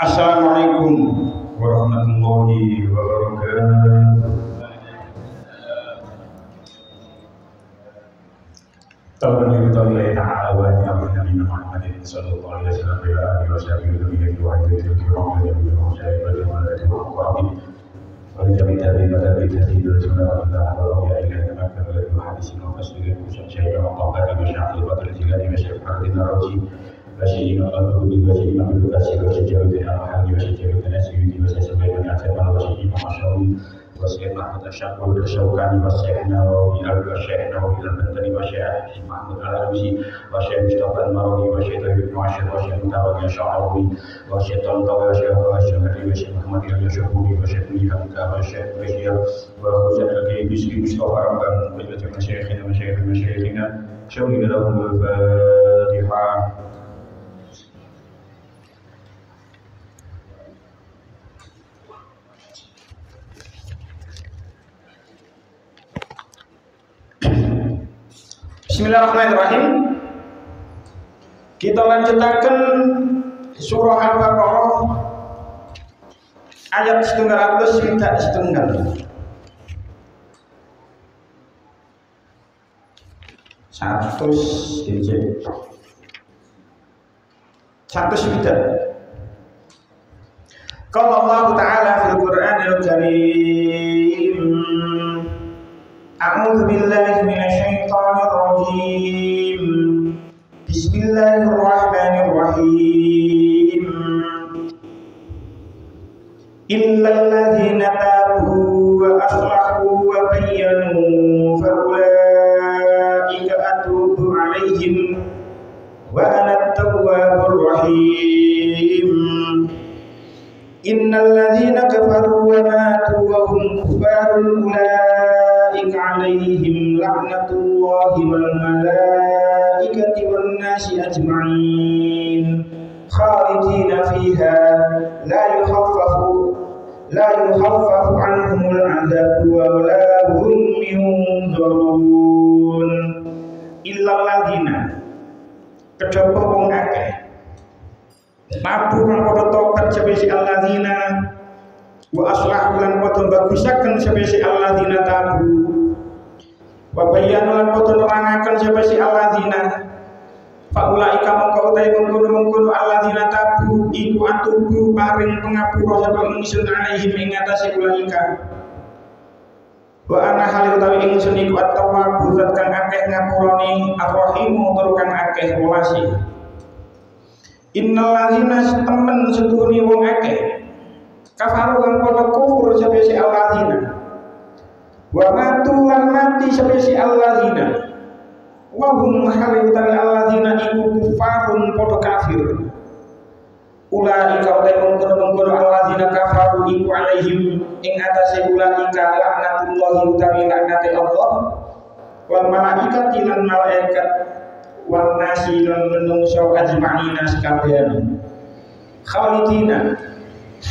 Assalamualaikum warahmatullahi wabarakatuh. Tauban lillahi ta'ala wa Nabi Muhammadin sallallahu alaihi wasallam wa alihi wa sahbihi wa bihi wa alihi wa sahbihi wa sahbihi wa alihi wa jami'i tabi'in rasulullah wa ya ilahi makka wa hadisin wa faslirin wa syai'in wa tawbati wa syai'in wa badri wa syai'in raji وشيء الله وشيء ما بالكاسي وشيء من الحال وشيء من النسيج وشيء من العتبة وشيء من الشوي وشيء محمد الشاق والشوكاني والشيخنا وإلى الشيخنا وإلى البدن وشيء محمد العلوي وشيء مصطفى المروي وشيء ابن معشر وشيء متوكل الشعراوي وشيء طنطاوي وشيء غريب وشيء محمد الشهوري وشيء ميهانكا وشيء بشير وخوزة الكيبسي مصطفى رمضان وجبة مشايخنا شوي لهم الفاتحة. Bismillahirrahmanirrahim. Kita lanjutakan surah Al-Baqarah ayat 100 minta setengah. Satu minta. Qala Allah Ta'ala fil Qur'anil Karim. A'udzu billahi minasy syaithanir rajim. Bismillahirrahmanirrahim. Illal ladzina tabu wa aslahu wa bayyanu fa ulaika atubu 'alaihim wa ana at-tawwabur rahim. Innal ladzina kafaru wa matu wa hum kuffarun ulaika 'alaihim la'natullahi wal malaikati wan nasi ajma'in khalidina fiha la yukhaffafu 'anhumul 'adzabu wa la hum yunzarun. Illal ladzina kejaba wong akeh tabu kang padha tobat sepesi alladzina wa aslahu lan padha bagusaken sepesi alladzina tabu wa bayyanu lan padha nerangaken sepesi alladzina faulaika mongko utahe mengkono-mengkono alladzina tabu iku atubu paring pangapura sapa ingsun alaihim ing atase ulaika wa ana hal utawi ingsun iku at-tawwab zat kang akeh ngapurane ar-rahim tur kang akeh welasi. Innal ladzina temen setuhune wong akeh kafaru kang padha kufur sepesi alladzina wa matu lan mati sepesi alladzina wa hum hal utawi alladzina iku kufarun padha kafir. Ulaika mengkono alladzina kafaru iku alaihim ing atase ulaika laknatullahi utawi laknate Allah wal malaikati lan malaikat wan nasi lan menungso ajma'ina sakabehane khalidina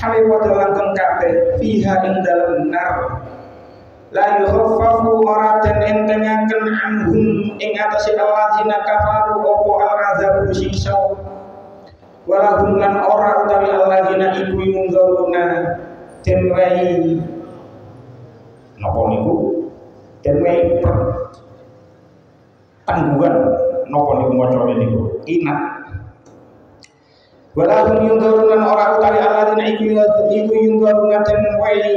hale padha langgeng kabeh fiha ing dalem nar la yukhaffafu ora den entengaken anhum ing atase alladzina kafaru apa al-azab siksa walahum lan ora utawi alladzina iku munzaruna den wae napa niku den wae tangguhan napa niku macane niku inat walahum yunzaruna ora utawi alladzina iku yunzaruna den wae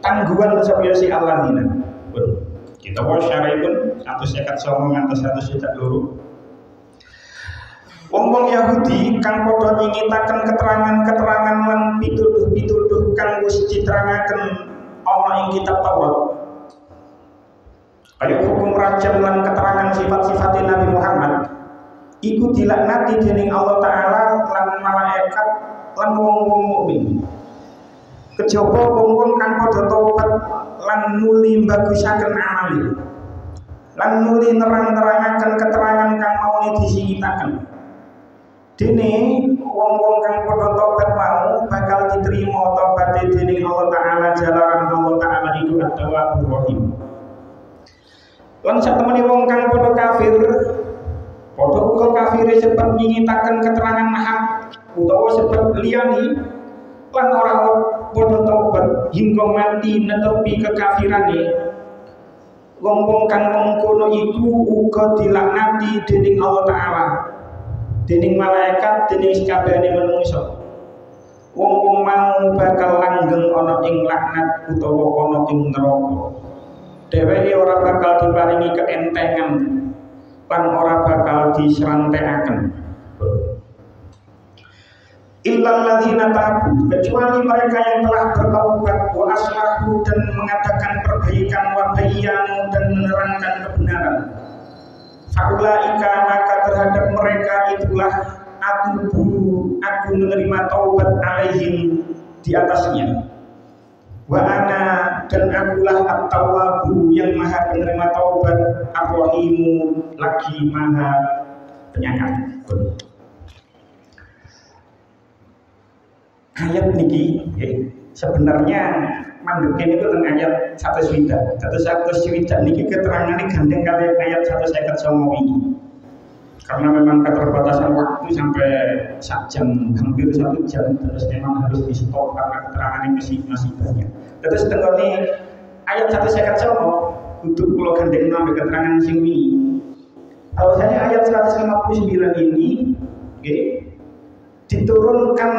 tangguhan sepiyasi alladzina. Kita wasyaripun 159 ngantos 162. Wong-wong Yahudi kang padha nyingitaken keterangan-keterangan lan pituduh-pituduh kang wis diterangaken ana ing kitab Taurat. Kaya hukum rajam lan keterangan sifat-sifat Nabi Muhammad iku dilaknati dening Allah Ta'ala lan malaikat lan wong-wong mukmin. Kejaba wong-wong kang padha tobat lan nuli bagusaken amali lan nuli nerang-nerangaken keterangan kang maune disingitaken. Dene wong-wong kang padha tobat mau bakal diterima tobaté dening Allah Ta'ala jalaran Allah Ta'ala iku At-Tawwabur Rahim. Lan satemene wong kang padha kafir Padha uga kafire sebab nyingitaken keterangan hak utawa sebab liyane lan ora padha taubat hingga mati netepi kekafirane. Wong-wong kang mengkono iku uga dilaknati dening Allah Ta'ala, dening malaikat, dening sakabehane manungsa. Wong-wong mau bakal langgeng ana ing laknat utawa ana ing neraka. Dheweke ora bakal diparingi keentengan lan ora bakal diserantekaken. Illal ladzina tabu, kecuali mereka yang telah bertaubat wa aslahu dan mengadakan perbaikan wa bayyanu dan menerangkan kebenaran. Faulaika, maka terhadap mereka itulah atubu, aku menerima taubat alaihim di atasnya. Wa ana, dan akulah at-tawwabu yang maha penerima taubat, ar-rahimu, lagi maha penyayang. Ayat niki sebenarnya mandeke niku teng ayat 100 niki keterangane gandeng kali ayat 159 ini. Karena memang keterbatasan waktu sampai 1 jam, hampir 1 jam, terus memang harus di stop karena keterangannya masih banyak. Terus tengoni ayat 159 untuk pulau gandeng sampai keterangan sing ini. Bahwasanya ayat 159 ini diturunkan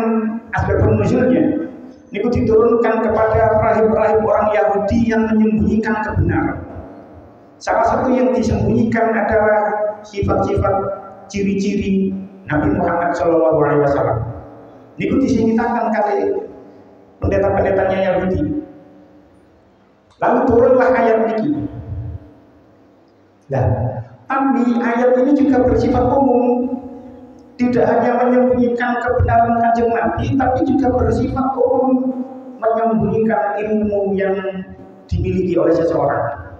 asbab nuzulnya niku diturunkan kepada rahib-rahib orang Yahudi yang menyembunyikan kebenaran. Salah satu yang disembunyikan adalah sifat-sifat ciri-ciri Nabi Muhammad SAW. Niku disingitakan kali pendeta-pendetanya Yahudi. Lalu turunlah ayat niki. Nah, tapi ayat ini juga bersifat umum. Tidak hanya menyembunyikan kebenaran Kanjeng Nabi, tapi juga bersifat umum menyembunyikan ilmu yang dimiliki oleh seseorang.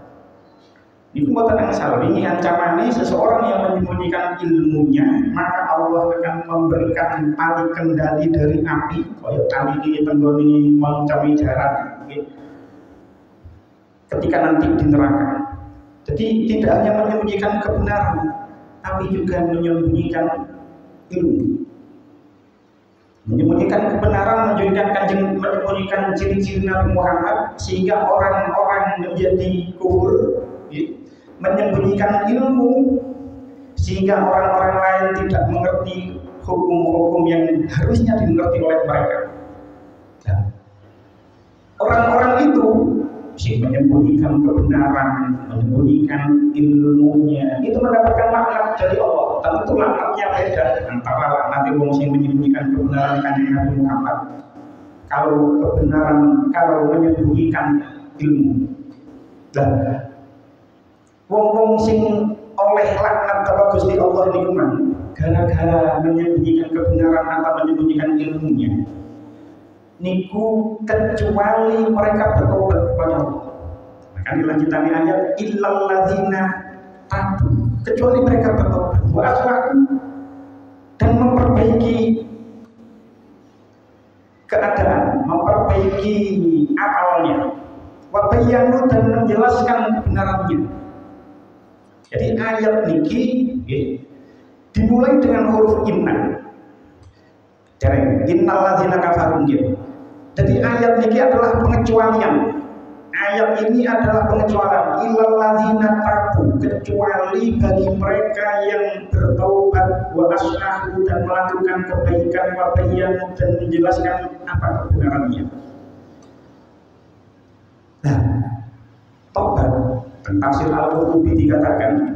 Ini buatan yang salah. Ini ancamannya seseorang yang menyembunyikan ilmunya, maka Allah akan memberikan tali kendali dari api. Kayak tali ini tenggoni mencami jarak. Ketika nanti di neraka. Jadi tidak hanya menyembunyikan kebenaran, tapi juga menyembunyikan ilmu, menyembunyikan kebenaran, menyembunyikan ciri-ciri Nabi Muhammad sehingga orang-orang menjadi kufur, menyembunyikan ilmu sehingga orang-orang lain tidak mengerti hukum-hukum yang harusnya dimengerti oleh mereka. Nah, orang-orang itu menyembunyikan kebenaran, menyembunyikan ilmunya, itu mendapatkan laknat dari Allah. Tentu laknatnya beda antara laknat yang menyembunyikan kebenaran Kanjeng Nabi Muhammad, kalau menyembunyikan ilmu. Dan wong sing oleh laknat apa Gusti Allah niku man gara-gara menyembunyikan kebenaran atau menyembunyikan ilmunya. Niku kecuali mereka bertobat kepada Allah. Maka dilanjutannya ayat illal ladzina tabu, kecuali mereka bertobat wa aslahu dan memperbaiki keadaan, memperbaiki akalnya, wa bayyanu dan menjelaskan kebenarannya. Jadi ayat niki dimulai dengan huruf inna. Jadi innal ladzina kafaru. Jadi ayat ini adalah pengecualian. Ayat ini adalah pengecualian. Illal ladzina tabu, kecuali bagi mereka yang bertaubat wa aslahu dan melakukan kebaikan wa bayyanu dan menjelaskan apa kebenarannya. Nah, taubat tafsir Al-Qurtubi dikatakan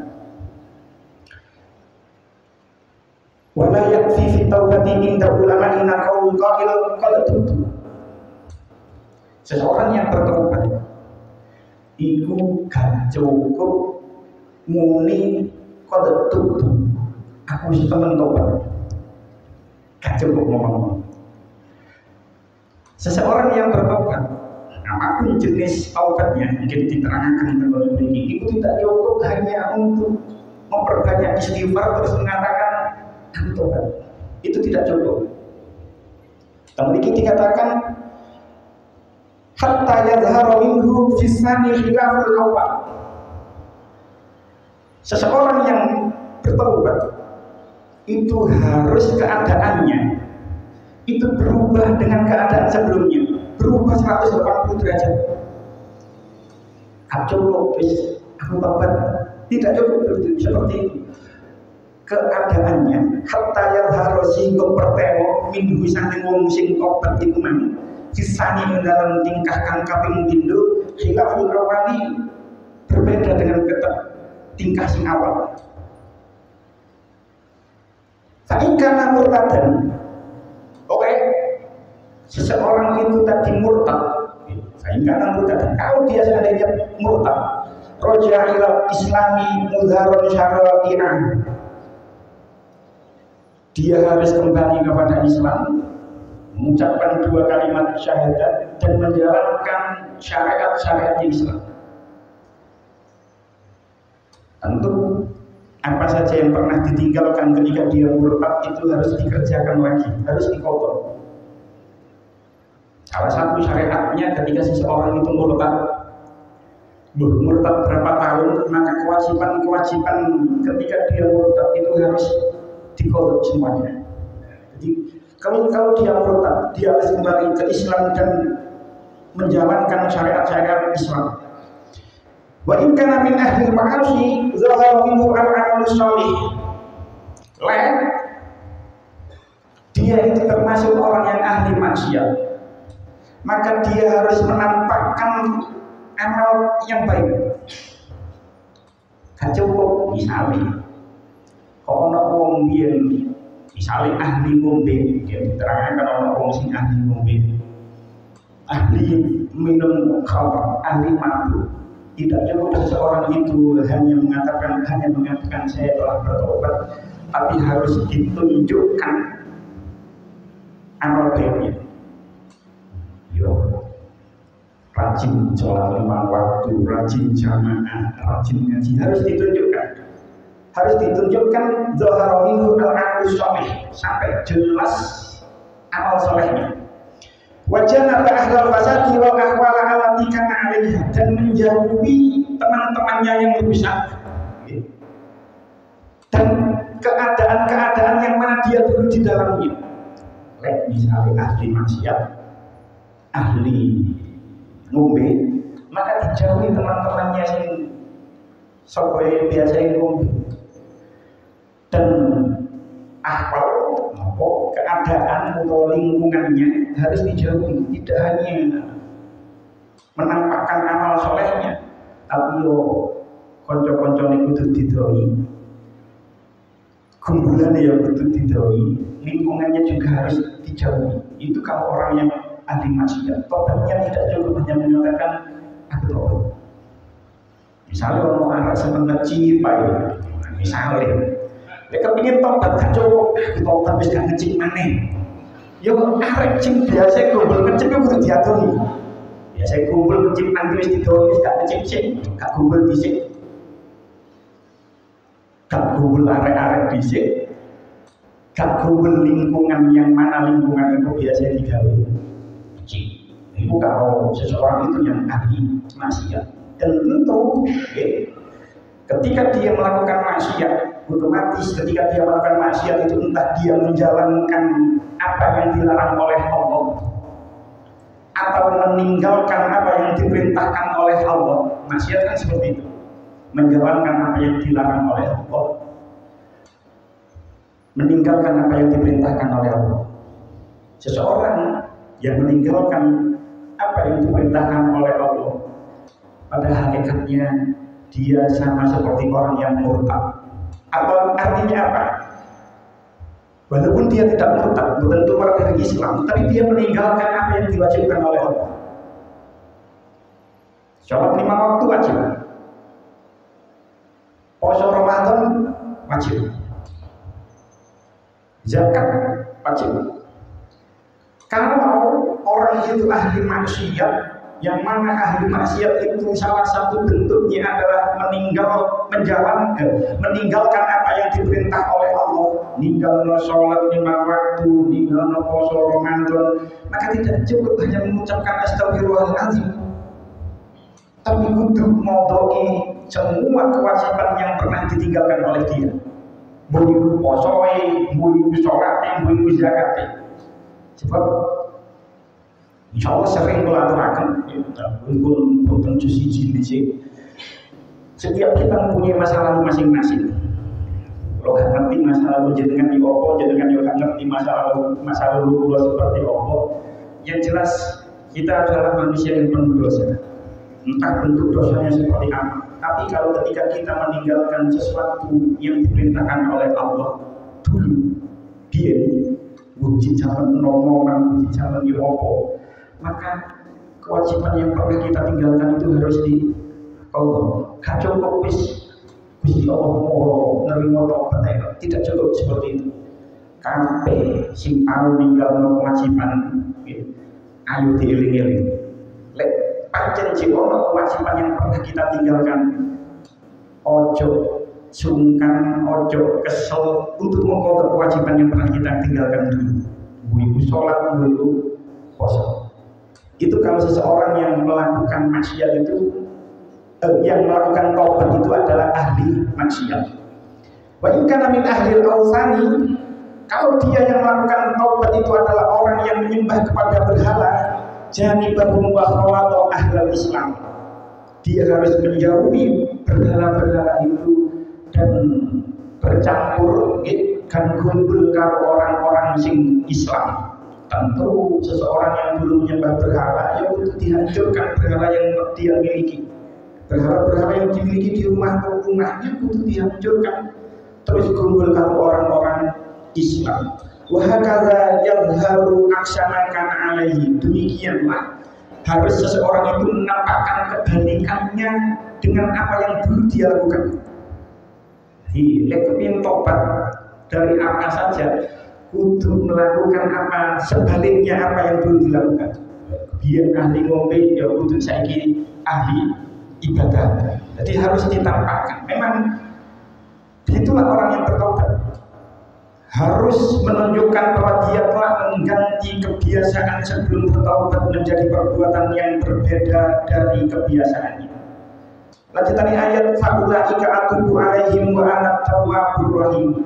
wala yakfi fi taubati inda ulama'ina qaul qa'il qad tubtu. Seseorang yang bertobat itu gak cukup muni qad tubtu, aku wis temen tobat, gak cukup ngomong. Seseorang yang bertobat, apapun jenis taubatnya, mungkin diterangkan dalam ini, itu tidak cukup hanya untuk memperbanyak istighfar terus mengatakan tobat, itu tidak cukup. Tapi dikatakan hatta yadhharu minhu fisani khilaful awal. Seseorang yang bertobat itu harus keadaannya itu berubah dengan keadaan sebelumnya, berubah 180 derajat. Gak cukup, aku tobat, tidak cukup seperti itu. Keadaannya hatta yadhharu sehingga pertemo minggu saking wong sing tobat iku mang kisani dalam tingkah kang kaping pindho khilaful awali, berbeda dengan tingkah sing awal. Fa in kana murtadan, oke, seseorang itu tadi murtad, fa in kana murtadan, kalau dia seandainya murtad, roja ila islami mudharun syara'i'an, dia harus kembali kepada Islam, mengucapkan 2 kalimat syahadat dan menjalankan syariat-syariat Islam. Tentu apa saja yang pernah ditinggalkan ketika dia murtad itu harus dikerjakan lagi, harus dikodok. Salah satu syariatnya ketika seseorang itu murtad berapa tahun, maka kewajiban ketika dia murtad itu harus dikodok semuanya. Jadi kalau dia murtad, dia harus kembali ke Islam dan menjalankan syariat-syariat Islam. Wa in kana min ahli ma'asi zahara minhu al-amal shalih. Dia itu termasuk orang yang ahli maksiat, maka dia harus menampakkan amal yang baik. Gak cukup misalnya kalau ana wong biyen misalnya ahli ngombe, dia diterangkan ana wong sing ahli ngombe, ahli minum khamr, ahli mabuk. Tidak cukup seseorang itu hanya mengatakan saya telah bertobat, tapi harus ditunjukkan amal baiknya. Yo, rajin sholat 5 waktu, rajin jamaah, rajin ngaji, harus ditunjukkan. Harus ditunjukkan zahara minhu al-amal shalih, sampai jelas amal solehnya. Wajana ba'ahlal fasadi wal ahwal allati kana 'alaiha, dan menjauhi teman-temannya yang rusak dan keadaan-keadaan yang mana dia dulu di dalamnya. Misalnya ahli maksiat, ahli ngombe, maka dijauhi teman-temannya yang sokoe biasa ngombe. Dan ahwal keadaan atau lingkungannya harus dijauhi, tidak hanya menampakkan amal solehnya, tapi yo konco-koncone kudu didoi, kumpulannya ya kudu didoi, lingkungannya juga harus dijauhi. Itu kalau orang yang ahli maksiat, tobatnya tidak cukup hanya menyatakan aku tobat. Misalnya orang anak seneng ngecipai, misalnya dia kepingin tobat gak cukup, tobat bisa gak ngecip maneh. Ya arek cing biasa kumpul ngecip itu kudu diaturi. Biasa kumpul ngecip nanti wis didoi, wis gak ngecip sih, gak kumpul dhisik. Gak kumpul arek-arek dhisik. Gak kumpul lingkungan yang mana lingkungan itu biasa digawe. Cing. Itu kalau seseorang itu yang ahli maksiat. Dan tentu ketika dia melakukan maksiat, otomatis ketika dia melakukan maksiat itu entah dia menjalankan apa yang dilarang oleh Allah atau meninggalkan apa yang diperintahkan oleh Allah. Maksiat kan seperti itu, menjalankan apa yang dilarang oleh Allah, meninggalkan apa yang diperintahkan oleh Allah. Seseorang yang meninggalkan apa yang diperintahkan oleh Allah, pada hakikatnya dia sama seperti orang yang murtad. Atau artinya apa? Walaupun dia tidak murtad, bukan keluar dari Islam, tapi dia meninggalkan apa yang diwajibkan oleh Allah. Sholat 5 waktu wajib, puasa Ramadan wajib, zakat wajib. Kalau orang itu ahli maksiat, yang mana ahli maksiat itu salah satu bentuknya adalah meninggalkan apa yang diperintah oleh Allah, ninggalno sholat 5 waktu, ninggalno puasa Ramadan, maka tidak cukup hanya mengucapkan astagfirullahaladzim, tapi kudu modoi semua kewajiban yang pernah ditinggalkan oleh dia. mbok iku posoe, mbok iku salate, mbok iku zakate. Sebab insyaallah sering kula aturaken pun boten siji dhisik. Setiap kita punya masa lalu masing-masing. Kalau gak ngerti masa lalu jenengan di opo, jenengan juga gak ngerti masa lalu kula seperti opo. Yang jelas kita adalah manusia yang penuh dosa. Entah bentuk dosanya seperti apa. Tapi kalau ketika kita meninggalkan sesuatu yang diperintahkan oleh Allah dulu, dia buji zaman nomongan, buji zaman di opo, maka kewajiban yang pernah kita tinggalkan itu harus di Allah. Gak cukup Gusti Allah mau nerima tobat ae, tidak cukup seperti itu. Kabeh sing tau ninggalno kewajiban ayo dieling-eling. Lek pancen sing ono kewajiban yang pernah kita tinggalkan, ojo sungkan, ojo kesel untuk mengkodok kewajiban yang pernah kita tinggalkan dulu. Bu sholat, bu puasa. Itu kalau seseorang yang melakukan maksiat itu yang melakukan taubat itu adalah ahli maksiat. Wa in kana min ahli al-awthani, kalau dia yang melakukan taubat itu adalah orang yang menyembah kepada berhala, janibahum wa khawatu ahlul Islam. Dia harus menjauhi berhala-berhala itu dan bercampur kan kumpul karo orang-orang sing Islam. Tentu seseorang yang belum menyembah berhala ya untuk dihancurkan berhala yang dia miliki. Berhala-berhala yang dimiliki di rumahnya untuk dihancurkan, terus kumpul karo orang-orang Islam. Wahakadha yadharu aksanakan alaihi. Demikianlah harus seseorang itu menampakkan kebalikannya dengan apa yang dulu dia lakukan. Lekepin tobat dari apa saja, kudu melakukan apa sebaliknya apa yang dulu dilakukan. Biar ahli ngombe ya kudu saiki ahli ibadah. Jadi harus ditampakkan. Memang itulah orang yang bertobat. Harus menunjukkan bahwa dia telah mengganti kebiasaan sebelum bertobat menjadi perbuatan yang berbeda dari kebiasaannya. Lanjutan ayat fa'ulaika atubu alaihim wa ana tawwabur rahim.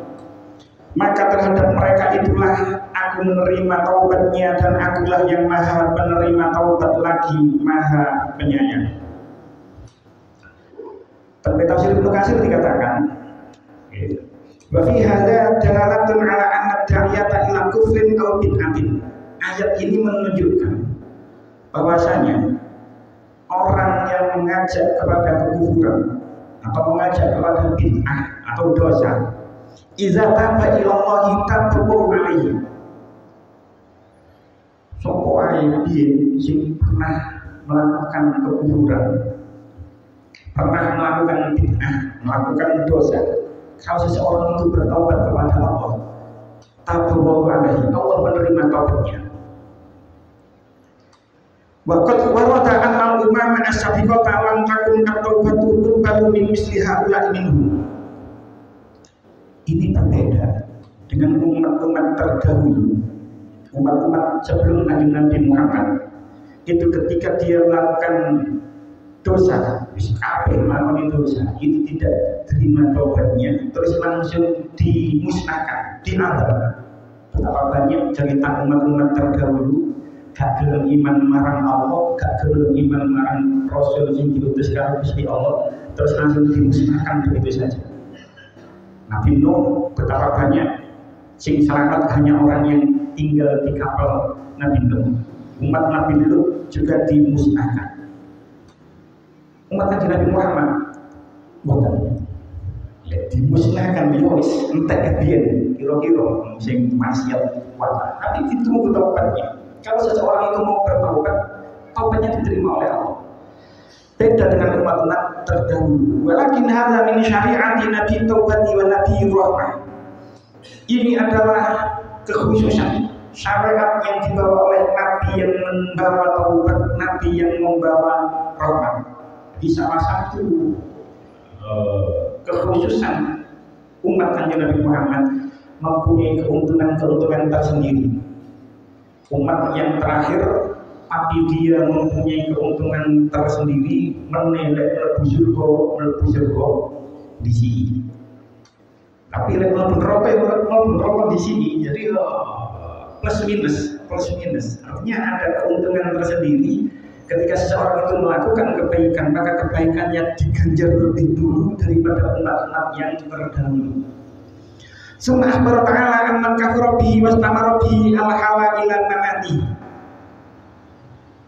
Maka terhadap mereka itulah aku menerima taubatnya dan akulah yang maha penerima taubat lagi maha penyayang. Tapi tafsir Ibnu Katsir dikatakan wa fi hadza dalalatun ala anna da'iyata ila kufrin aw bid'atin. Ayat ini menunjukkan bahwasanya orang yang mengajak kepada kekufuran atau mengajak kepada bid'ah atau dosa, idza taba ila Allah tabu alaihi. Sopo ae piye sing pernah melakukan kekufuran, pernah melakukan bid'ah, melakukan dosa, kalau seseorang itu bertaubat kepada Allah, tabu alaihi, Allah menerima taubatnya. Waqad warada anna umama as-sabiqata lam takun at-taubatu tuqbalu min misli haula'i minhum. Ini berbeda dengan umat-umat terdahulu, umat-umat sebelum Nabi Muhammad. Itu ketika dia melakukan dosa, melakukan dosa, itu tidak terima taubatnya, terus langsung dimusnahkan, diazab. Betapa banyak cerita umat-umat terdahulu gak gelem iman marang Allah, gak gelem iman marang Rasul yang diutus karo Gusti Allah, terus langsung dimusnahkan begitu saja. Nabi Nuh betapa banyak sing selamat hanya orang yang tinggal di kapal Nabi Nuh. Umat Nabi Lut juga dimusnahkan. Umat Nabi Muhammad boten dimusnahkan wis entek biyen kira-kira sing maksiat kuat. Tapi ditunggu taubatnya. Kalau seseorang itu mau bertaubat, taubatnya diterima oleh Allah. Beda dengan umat-umat terdahulu. Walakin hadza min syari'ati nabi taubati wa nabi rahmah. Ini adalah kekhususan syariat yang dibawa oleh nabi yang membawa taubat, nabi yang membawa rahmat. Di salah satu kekhususan umat Kanjeng Nabi Muhammad mempunyai keuntungan-keuntungan tersendiri. Umat yang terakhir, tapi dia mempunyai keuntungan tersendiri, menelek mlebu surga di sini. Tapi lek mlebu neraka di sini, jadi plus minus. Artinya ada keuntungan tersendiri ketika seseorang itu melakukan kebaikan, maka kebaikannya diganjar lebih dulu daripada umat-umat yang terdahulu. Summa akhbara ta'ala amman kafara bihi wastamara bihi al-hala ila mamati.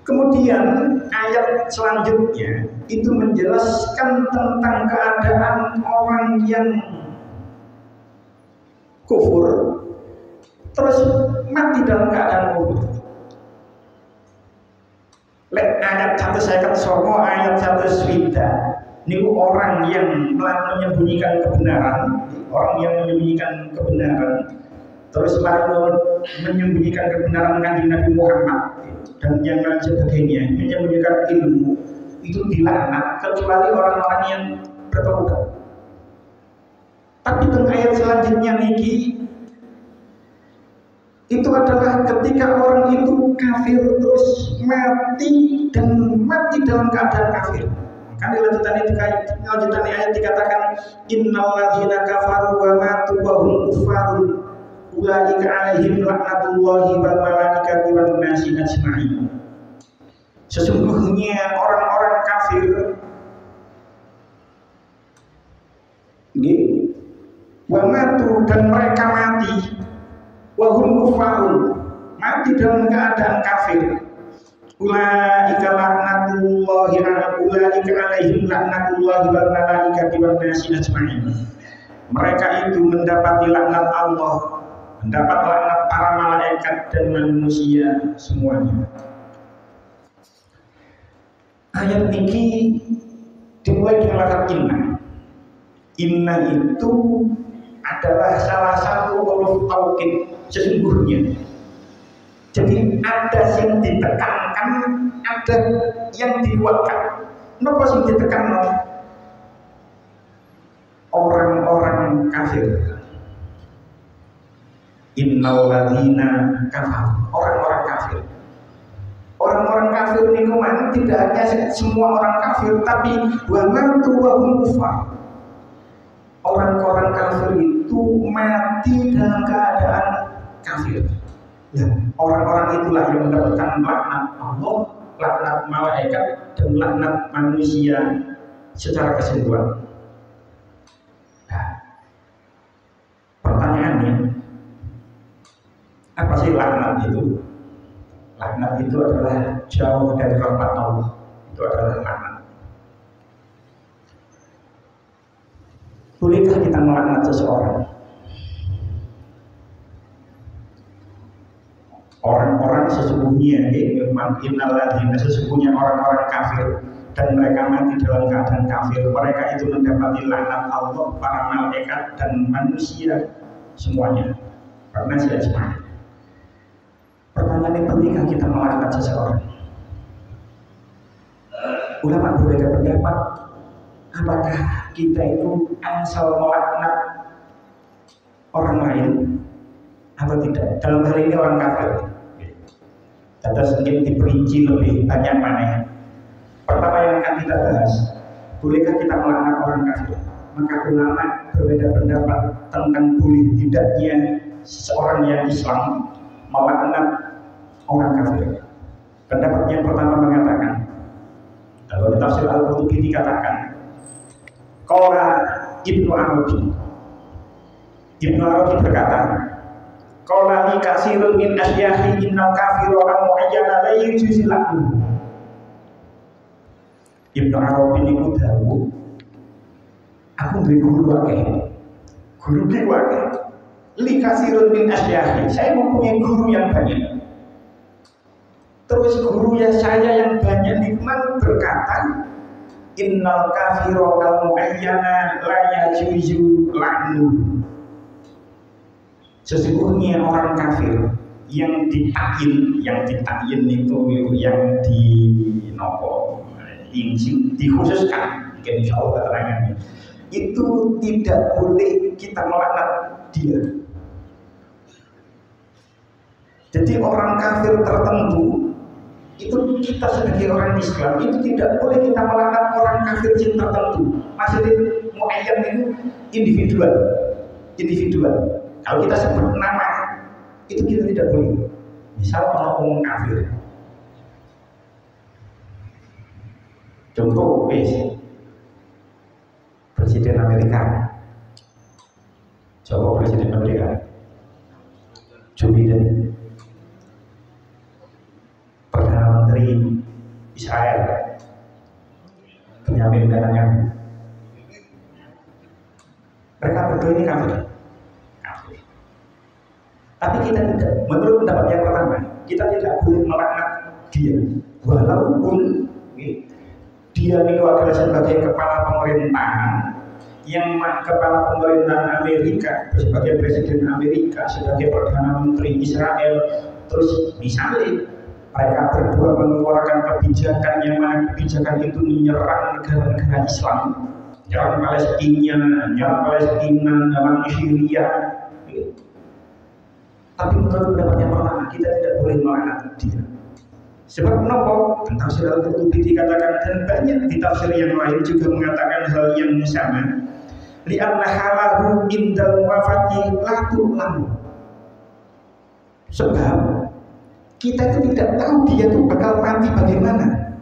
Kemudian ayat selanjutnya itu menjelaskan tentang keadaan orang yang kufur terus mati dalam keadaan kufur. Lek ayat 159 ayat 1 niku orang yang menyembunyikan kebenaran, terus menyembunyikan kebenaran Kanjeng Nabi Muhammad dan yang lain sebagainya, menyembunyikan ilmu, itu dilaknat kecuali orang-orang yang bertaubat. Tapi teng ayat selanjutnya niki itu adalah ketika orang itu kafir terus mati dalam keadaan kafir. Kan di lanjutan ayat dikatakan innal ladzina kafaru wa matu wa hum kuffarun ulaika alaihim laknatullahi wal malaikati wan nasi ajma'in. Sesungguhnya orang-orang kafir wa matu dan mereka mati wa hum kuffarun mati dalam keadaan kafir. Ulaika laknatullahi alaihim laknatullahi wal malaikati wan nasi ajma'in. Mereka itu mendapati laknat Allah, mendapat laknat para malaikat dan manusia semuanya. Ayat ini dimulai dengan lafaz inna. Inna itu adalah salah satu huruf taukid sesungguhnya. Jadi ada yang ditekankan, ada yang dikuatkan. Napa sing ditekan? Orang-orang kafir. Innal ladzina kafar. Orang-orang kafir. Orang-orang kafir niku man tidak hanya semua orang kafir, tapi wa matu wa hum kufar. Orang-orang kafir itu mati dalam keadaan kafir. Ya, orang-orang itulah yang mendapatkan laknat Allah, laknat malaikat, dan laknat manusia secara keseluruhan. Nah, pertanyaannya, apa sih laknat itu? Laknat itu adalah jauh dari rahmat Allah. Itu adalah laknat. Bolehkah kita melaknat seseorang? Orang-orang sesungguhnya sesungguhnya orang-orang kafir dan mereka mati dalam keadaan kafir, mereka itu mendapati laknat Allah, para malaikat dan manusia semuanya karena sia semua. Pertanyaannya, pentingkah kita melaknat seseorang? Ulama berbeda pendapat apakah kita itu asal melaknat orang lain atau tidak. Dalam hal ini orang kafir. Kita sedikit diperinci lebih banyak mana. Pertama yang akan kita bahas, bolehkah kita melaknat orang kafir? Maka ulama berbeda pendapat tentang boleh tidaknya seseorang yang Islam melaknat orang kafir. Pendapat yang pertama mengatakan, kalau di tafsir Al-Qurtubi dikatakan, qala Ibnu Arabi berkata, qala li katsirun min asyahi innal kafira al-mu'ayyana la yujuzu lahu. Ibnu Arabi niku dawuh, aku duwe guru akeh. Guru ki akeh. Li katsirun min asyahi, saya mempunyai guru yang banyak. Terus guru yang saya yang banyak nikmat berkata, innal kafira al-mu'ayyana la yajuzu lahu. Sesungguhnya orang kafir yang ditakyin itu yang dikhususkan, mungkin insya Allah keterangannya, itu tidak boleh kita melaknat dia. Jadi orang kafir tertentu itu kita sebagai orang Islam itu tidak boleh kita melaknat orang kafir tertentu. Maksudnya muayyan itu individual. individual. Kalau kita sebut nama, itu kita tidak boleh. Misal orang kafir, contoh Presiden Amerika, coba Presiden Amerika, Joe Biden, Perdana Menteri Israel, Benyamin Netanyahu, mereka berdua ini kafir. Tapi kita tidak, menurut pendapat yang pertama, kita tidak boleh melaknat dia, walaupun dia itu adalah sebagai kepala pemerintahan, yang kepala pemerintahan Amerika, sebagai presiden Amerika, sebagai perdana menteri Israel, terus misalnya mereka berdua mengeluarkan kebijakan yang mana kebijakan itu menyerang negara-negara Islam, menyerang Palestina, menyerang Syria. Tapi menurut pendapat yang pertama, kita tidak boleh melaknat dia. Sebab kenapa? Tafsir Al-Qurtubi dikatakan, dan banyak di tafsir yang lain juga mengatakan hal yang sama. Li'anna halahu indal wafati latu lamu. Sebab kita itu tidak tahu dia itu bakal mati bagaimana.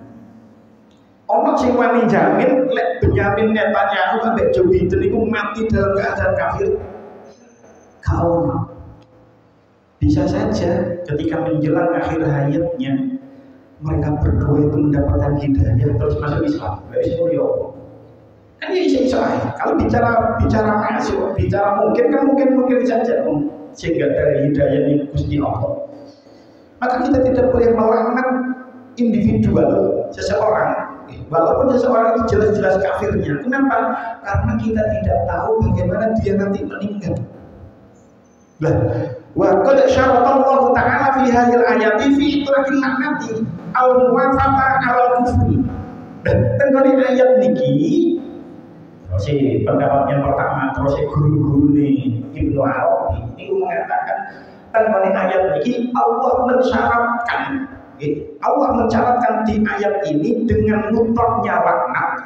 Ono sing wani jamin lek Benyamin Netanyahu ambek Joe Biden itu mati dalam keadaan kafir. Kalau bisa saja ketika menjelang akhir hayatnya mereka berdua itu mendapatkan hidayah terus masuk Islam. Kan ya iso aja. Kalau bicara masuk, bicara mungkin kan mungkin saja sehingga dari hidayah ini Gusti Allah. Maka kita tidak boleh melaknat individual seseorang, walaupun seseorang itu jelas-jelas kafirnya. Kenapa? Karena kita tidak tahu bagaimana dia nanti meninggal. Wa qad syaratallahu ta'ala fi hadhil ayati fi itlaqil laknati al muwafata al kufri. Dan tenggone ayat niki terus pendapat yang pertama, terus guru-guru nih Ibnu Arabi itu mengatakan tenggone ayat niki Allah mencaratkan di ayat ini dengan mutlaknya laknat.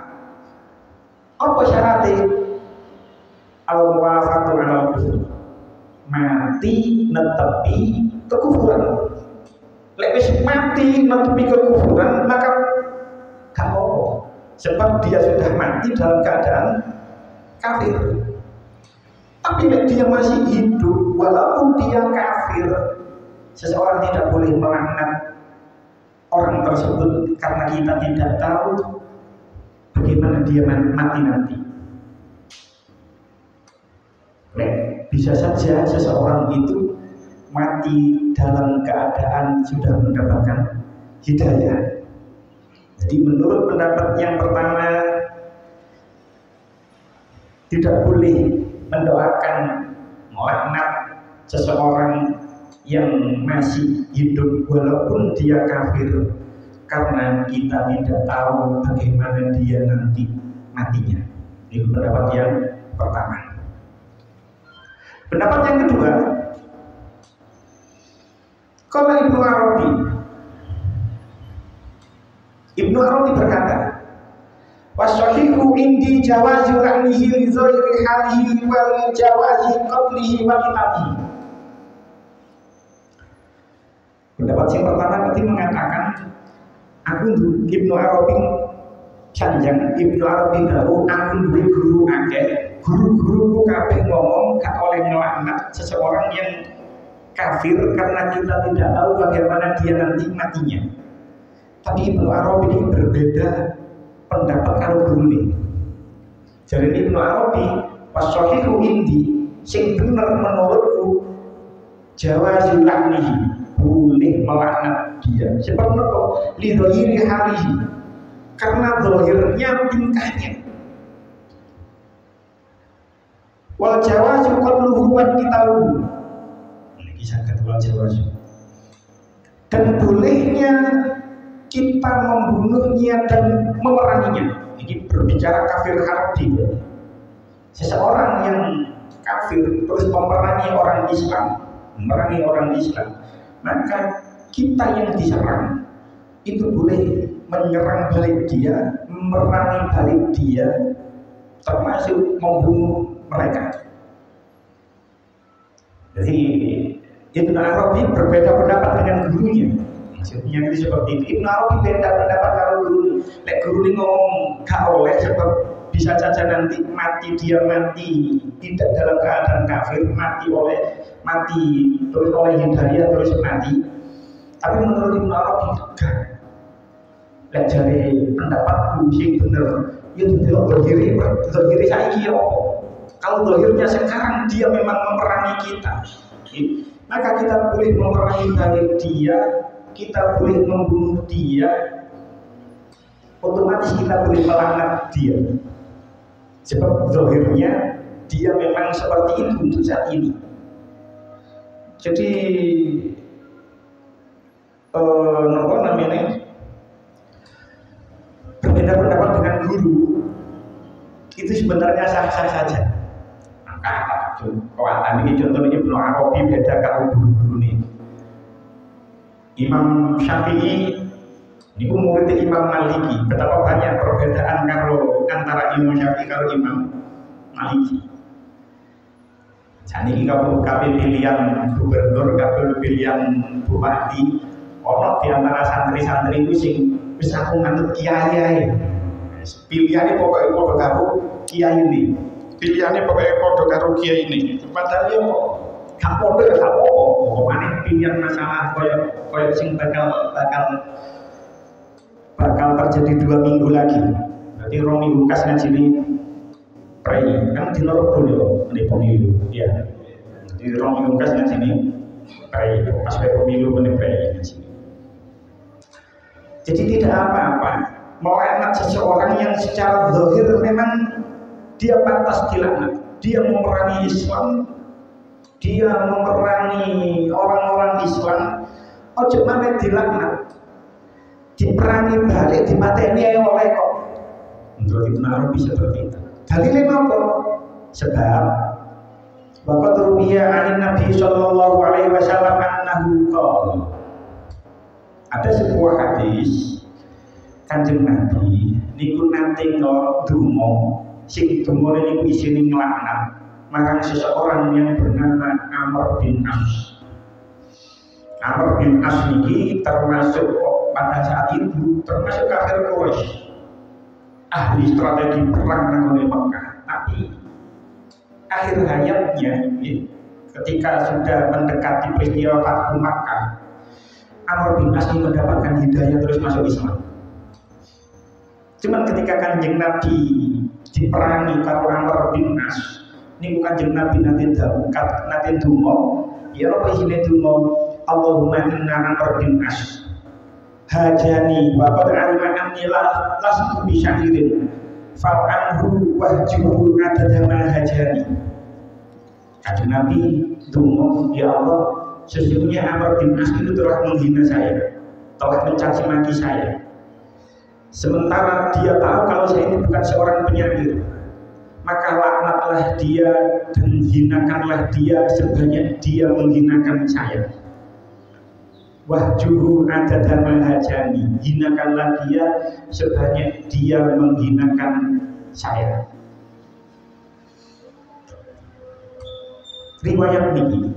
Apa syaratnya? Al muwafatu al kufri, mati netepi kekufuran. Lek wis mati netepi kekufuran maka gak apa-apa, sebab dia sudah mati dalam keadaan kafir. Tapi lek dia masih hidup walaupun dia kafir, seseorang tidak boleh melaknat orang tersebut karena kita tidak tahu bagaimana dia mati nanti. Bisa saja seseorang itu mati dalam keadaan sudah mendapatkan hidayah. Jadi menurut pendapat yang pertama, tidak boleh mendoakan melaknat seseorang yang masih hidup walaupun dia kafir, karena kita tidak tahu bagaimana dia nanti matinya. Ini pendapat yang pertama. Pendapat yang kedua, kalau Ibnu Arabi berkata, wasyahihu indi jawazi ra'nihi li zahiri halihi wal jawazi qablihi wa qitalihi. Pendapat yang pertama tadi mengatakan, aku Ibnu Arabi Sanjang Ibnu Arabi tahu aku duwe guru akeh, guru-guruku kabeh ngomong gak oleh ngelaknat seseorang yang kafir karena kita tidak tahu bagaimana dia nanti matinya. Tapi Ibnu Arabi ini berbeda pendapat kalau guru ini. Jadi Ibnu Arabi wasyahihu indi, sing bener menurutku jawazul laknihi, boleh melaknat dia. Sebab apa? Lidhahiri halihi, karena zahirnya tingkahnya. Wal jawazu qatluhu wa qitaluhu. Ini kisah kedua jawazu. Dan bolehnya kita membunuhnya dan memeranginya. Ini berbicara kafir harbi. Seseorang yang kafir terus memerangi orang Islam, maka kita yang diserang itu boleh menyerang balik dia, memerangi balik dia, termasuk membunuh mereka. Jadi Ibnu Arabi berbeda pendapat dengan gurunya. Maksudnya itu seperti itu. Ibnu Arabi beda pendapat kalau guru. Lek guru ini ngomong gak oleh sebab bisa saja nanti mati, dia mati tidak dalam keadaan kafir, mati terus oleh hidayah terus mati. Tapi menurut Ibnu Arabi enggak. Lek jare pendapatku sing bener, ya zahiri saiki ya apa? Kalau zahirnya sekarang dia memang memerangi kita. Maka kita boleh memerangi balik dia, kita boleh membunuh dia, otomatis kita boleh melaknat dia. Sebab zahirnya dia memang seperti itu untuk saat ini. Jadi apa namanya? Berbeda pendapat dengan guru itu sebenarnya sah-sah saja. Maka kekuatan ini contohnya Ibnu Arabi beda kalau guru-guru ini. Imam Syafi'i ini murid Imam Maliki. Betapa banyak perbedaan kalau antara Imam Syafi'i kalau Imam Maliki. Jadi kalau pilihan gubernur, kalau pilihan bupati, orang di antara santri-santri itu sing wis aku nganut kiai. Pilihannya pokoknya podo karo kiai ini. Pilihannya pokoknya podo karo kiai ini. Padahal yo gak podo ya gak apa-apa. Mana pilihan masalah koyo sing bakal terjadi 2 minggu lagi. Berarti 2 minggu kas ngajini prei kan di loro dulu di pemilu. Ya. Jadi 2 minggu kas ngajini prei pas pemilu meneh prei ngajini. Jadi tidak apa-apa melaknat seseorang yang secara zahir memang dia pantas dilaknat. Dia memerangi Islam, dia memerangi orang-orang Islam. Ojo mana dilaknat, diperangi balik, dimateni ayo oleh kok. Menurut Ibnu Arabi seperti itu. Dalilnya apa? Sebab waqad ruwiya 'an Nabi sallallahu alaihi wasallam annahu qala. Ada sebuah hadis Kanjeng Nabi niku nate ndonga sing donga niku isine nglaknat marang seseorang yang bernama Amr bin As. Amr bin As niki termasuk pada saat itu termasuk kafir Quraisy, ahli strategi perang nang Mekah. Tapi akhir hayatnya ketika sudah mendekati peristiwa Fathu Makkah, Amr bin As mendapatkan hidayah terus masuk Islam. Cuman ketika Kanjeng Nabi diperangi karo Amr bin As, niku Kanjeng Nabi nate donga, ya apa isine donga, Allahumma inna Amr bin As hajani wa qad alima anni lastu bi syahirin fa'anhu wahjuhu adadama hajani. Kanjeng Nabi donga, ya Allah, sesungguhnya Amr bin As itu telah menghina saya, telah mencaci maki saya. Sementara dia tahu kalau saya ini bukan seorang penyair, maka laknatlah dia dan hinakanlah dia sebanyak dia menghinakan saya. Wahjuhu adadama hajani, hinakanlah dia sebanyak dia menghinakan saya. Riwayat ini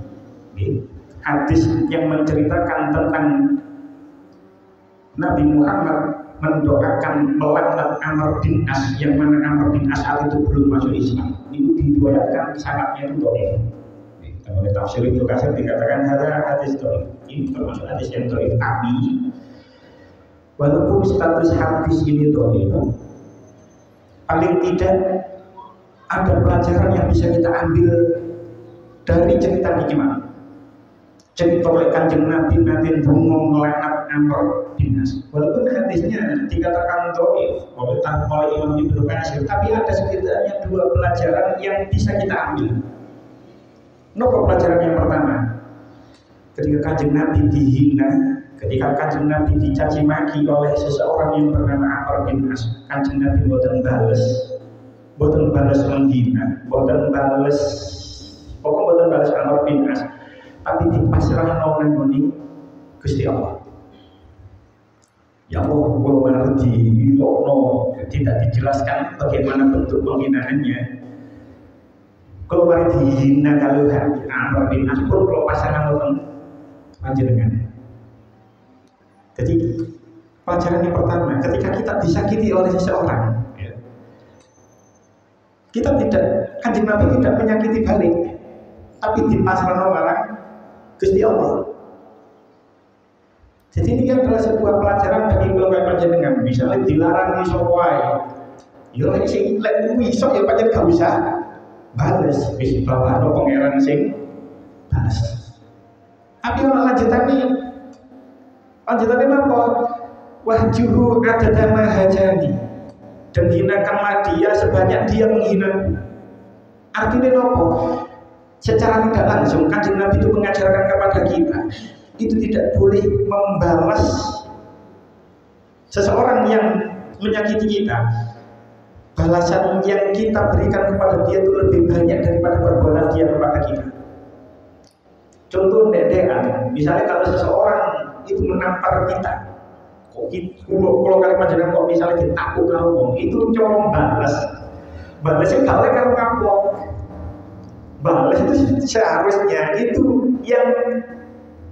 hadis yang menceritakan tentang Nabi Muhammad mendoakan melaknat Amr bin As, yang mana Amr bin As itu belum masuk Islam. Itu diriwayatkan sangatnya itu dhaif. Kalau tafsir itu kasar dikatakan ada hadis dhaif. Ini termasuk hadis yang dhaif. Tapi walaupun status hadis ini dhaif, paling tidak ada pelajaran yang bisa kita ambil dari cerita ini. Gimana? Cerita oleh Kanjeng Nabi nanti ngomong melaknat Amr bin As. Walaupun hadisnya dikatakan dhaif oleh Imam Ibnu Katsir, tapi ada setidaknya 2 pelajaran yang bisa kita ambil. Nopo pelajaran yang pertama? Ketika Kanjeng Nabi dihina, ketika Kanjeng Nabi dicaci maki oleh seseorang yang bernama Amr bin As, Kanjeng Nabi boten bales menghina, boten bales Amr bin As, tapi dipasrahkan nang Gusti Allah. Ya Allah, kalau benar tidak dijelaskan bagaimana bentuk penghinaannya. Kalau mari dihina kalau Amr bin As pun kalau pasangan nonton panjenengan. Jadi pelajaran yang pertama, ketika kita disakiti oleh seseorang, ya, kita tidak, Kanjeng Nabi tidak menyakiti balik, tapi dipasrahkan marang Gusti Allah. Jadi ini adalah sebuah pelajaran bagi keluarga panjenengan. Misalnya dilarang di sopwai, ya lek sing lek iso ya pancen gak usah bales, wis bawahno pangeran sing bales. Tapi ono lanjutane napa? Wahjuhu adadama hajani, dan hinakanlah dia sebanyak dia menghina. Artinya napa? Secara tidak langsung Kanjeng Nabi itu mengajarkan kepada kita, itu tidak boleh membalas seseorang yang menyakiti kita. Balasan yang kita berikan kepada dia itu lebih banyak daripada perbuatan dia kepada kita. Contoh dedean, misalnya kalau seseorang itu menampar kita, kalau kalian panjenengan kok misalnya ditakut ngomong, itu corong balas. Balasnya gak oleh karo kapok. Balas itu seharusnya itu yang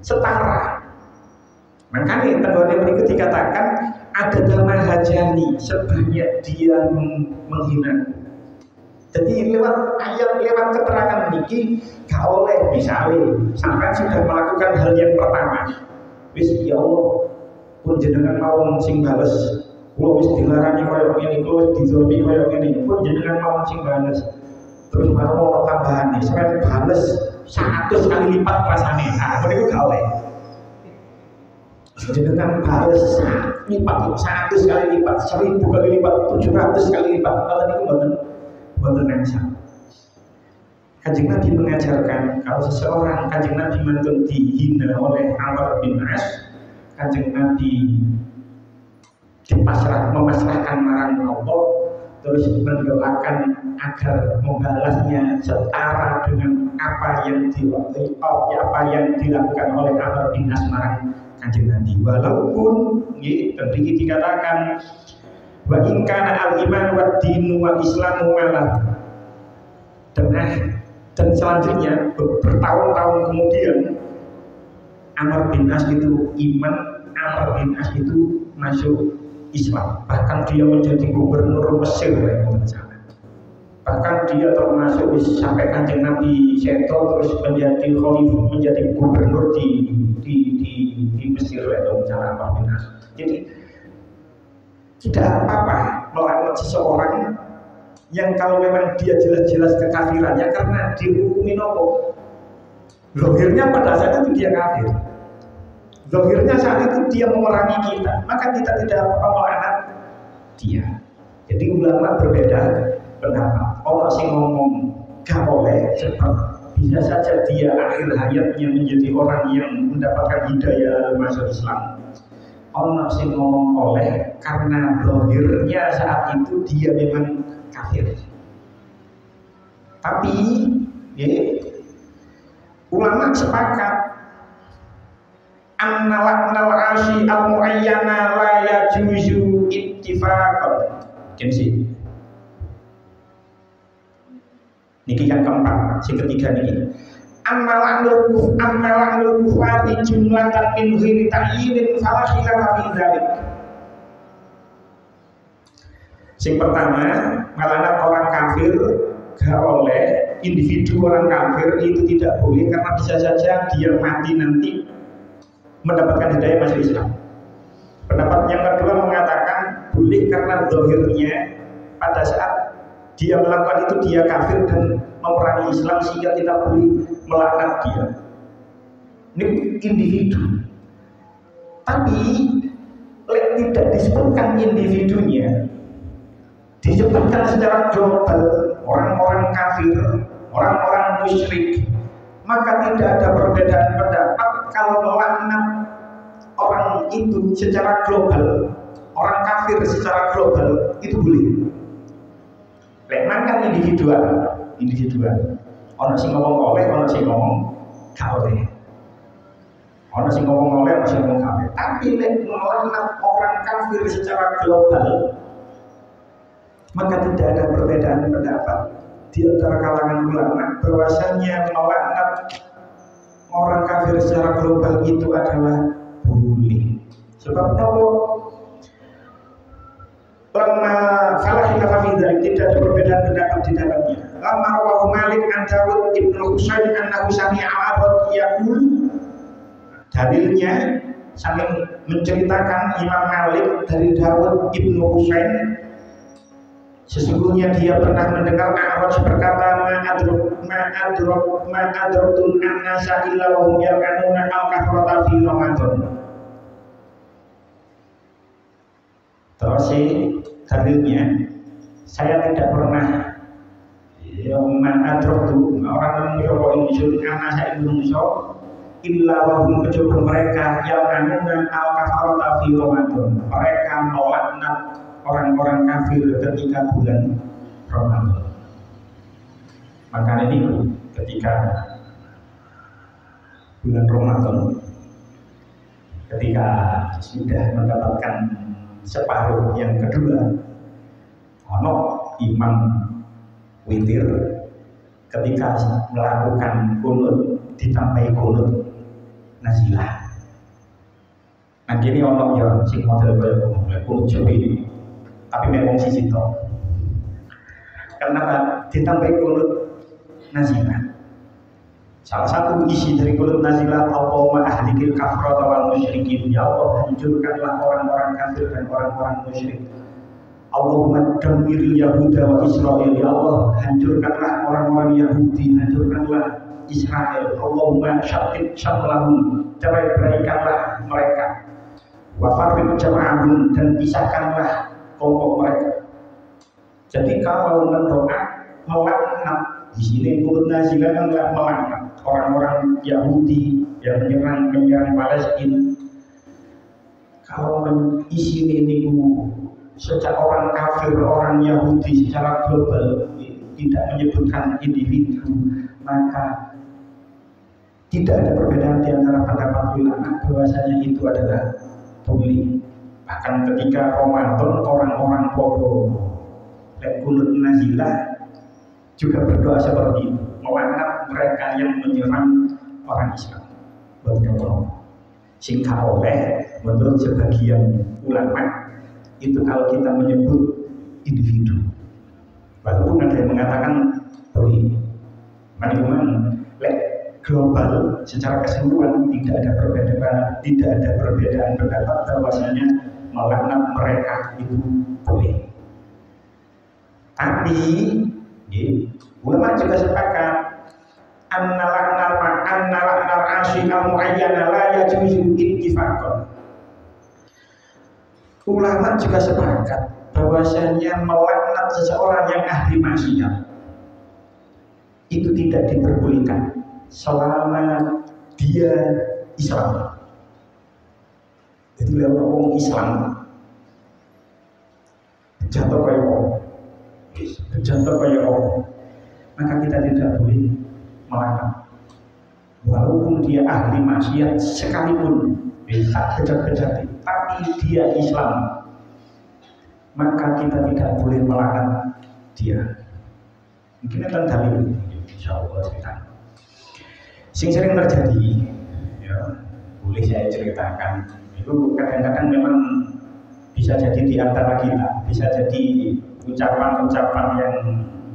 setara. Makanya tenggone berikut dikatakan ada dama hajani, sebanyak dia menghina. Jadi lewat ayat, lewat keterangan ini gak oleh misalnya sampai sudah melakukan hal yang pertama, wis ya Allah pun jenengan mau sing bales, kalau wis dilarangi koyo ngene, kalau wis dizolimi koyo ngene, pun jenengan mau sing bales. Terus baru mau tambahan nih, sampai bales 100 kali lipat rasanya. Nah, itu gak oleh. Jenengan bales lipat 100 kali lipat, 1000 kali lipat, 700 kali lipat. Kalau itu buatan yang sama. Kanjeng Nabi mengajarkan kalau seseorang Kanjeng Nabi mantun dihina oleh Amr bin As, Kanjeng Nabi memasrahkan marang Allah, terus mendoakan agar membalasnya setara dengan apa yang dilakukan oleh Amr bin As marang Kanjeng Nabi. Walaupun tadi dikatakan wa in kana al-iman wa dinu wa islamu malah, dan selanjutnya bertahun-tahun kemudian Amr bin As itu iman, Amr bin As itu masuk Islam, bahkan dia menjadi gubernur Mesir bahkan dia termasuk sampai Kanjeng Nabi seto terus menjadi khalifah, menjadi gubernur di Mesir Amr bin As. Jadi tidak apa-apa melaknat seseorang yang kalau memang dia jelas-jelas kekafirannya karena dihukumi nopo. Zahirnya pada saat itu dia kafir. Zahirnya saat itu dia memerangi kita, maka kita tidak apa-apa melaknat dia. Jadi ulama berbeda pendapat. Orang sing ngomong gak boleh sebab bisa saja dia akhir hayatnya menjadi orang yang mendapatkan hidayah masuk Islam. Orang sing ngomong oleh karena zahirnya saat itu dia memang kafir. Tapi ulama sepakat annal ashi al-muayyana la yajuzu ittifaqan. Gini niki yang keempat, yang ketiga niki Ammala'nul kufati jumlatan min ghairi ta'yinin fala khilafa fi dzalik. Sing pertama, ngalahkan orang kafir gak oleh, individu orang kafir itu tidak boleh karena bisa saja dia mati nanti mendapatkan hidayah masuk Islam. Pendapat yang kedua mengatakan boleh karena zahirnya pada saat dia melakukan itu dia kafir dan memerangi Islam sehingga tidak boleh melaknat dia. Ini individu. Tapi tidak disebutkan individunya, disebutkan secara global orang-orang kafir, orang-orang musyrik, maka tidak ada perbedaan pendapat kalau melaknat orang itu secara global, orang kafir secara global itu boleh. Kan individual. Orang sing ngomong oleh, orang sing ngomong gak oleh. Orang sing ngomong oleh, orang sing ngomong gak oleh. Tapi melaknat orang kafir secara global, maka tidak ada perbedaan pendapat. di antara kalangan ulama bahwasanya melaknat orang kafir secara global itu adalah boleh. Sebab nopo lama falah khilaf fi dzalik, tidak ada perbedaan pendapat di dalamnya. Lama rawahu Malik an Dawud ibn Husain annahu sami'a Abad yaqul, dalilnya sambil menceritakan Imam Malik dari Dawud ibn Husain, sesungguhnya dia pernah mendengar A'raj berkata ma'adrotun an-nasa illa wa hum yal'anuna al-kafrata fi Ramadan. Terus dalilnya, saya tidak pernah ma'adrotu orang mencoba insun an-nasa illa wa hum, kecuali mereka yal'anuna al-kafrata fi Ramadan, mereka melaknat orang-orang kafir ketika bulan Ramadan. Maka ini ketika bulan Ramadan, ketika sudah mendapatkan separuh yang kedua, ono imam witir ketika melakukan kunut ditambahi kunut nazilah. Nah gini ono ya sing model kunut jawi, tapi memang sisi toh. Kenapa ditambahi kunut nazilah? Salah satu isi dari kunut nazilah, Allahumma ahlikil kafrata wal musyrikin, ya Allah hancurkanlah orang-orang kafir dan orang-orang musyrik. Allahumma dammir Yahuda wa Israel, ya Allah hancurkanlah orang-orang Yahudi, hancurkanlah Israel. Allahumma syattid syamlahum, cerai-beraikanlah mereka. Wa farriq jama'ahum, dan pisahkanlah kelompok mereka. Jadi kalau mendoa melaknat, di sini kunut nazilah kan melaknat orang-orang Yahudi yang menyerang Palestina. Kalau isi ini sejak orang kafir, orang Yahudi secara global tidak menyebutkan individu, maka tidak ada perbedaan di antara pendapat ulama bahwasanya itu adalah boleh. Bahkan ketika Ramadan orang-orang podo kunut nazilah juga berdoa seperti itu, melaknat mereka yang menyerang orang Islam. Betul. Singkat oleh menurut sebagian ulama itu kalau kita menyebut individu, walaupun ada yang mengatakan boleh, memang global secara keseluruhan tidak ada perbedaan pendapat bahwasanya melaknat mereka itu boleh. Tapi ulama juga sepakat annalaknar asyik al-mu'ayyana la yajuzu ittifaqan. Ulama juga sepakat bahwasanya melaknat seseorang yang ahli maksiat itu tidak diperbolehkan selama dia Islam. Jadi lewat orang Islam jatuh kayak orang, maka kita tidak boleh melaknat walaupun dia ahli maksiat sekalipun, bisa bejat-bejat, tapi dia Islam, maka kita tidak boleh melaknat dia. Mungkin akan dalil insyaallah cerita sing sering terjadi, ya boleh saya ceritakan. Itu kadang-kadang memang bisa jadi di antara kita, bisa jadi ucapan-ucapan yang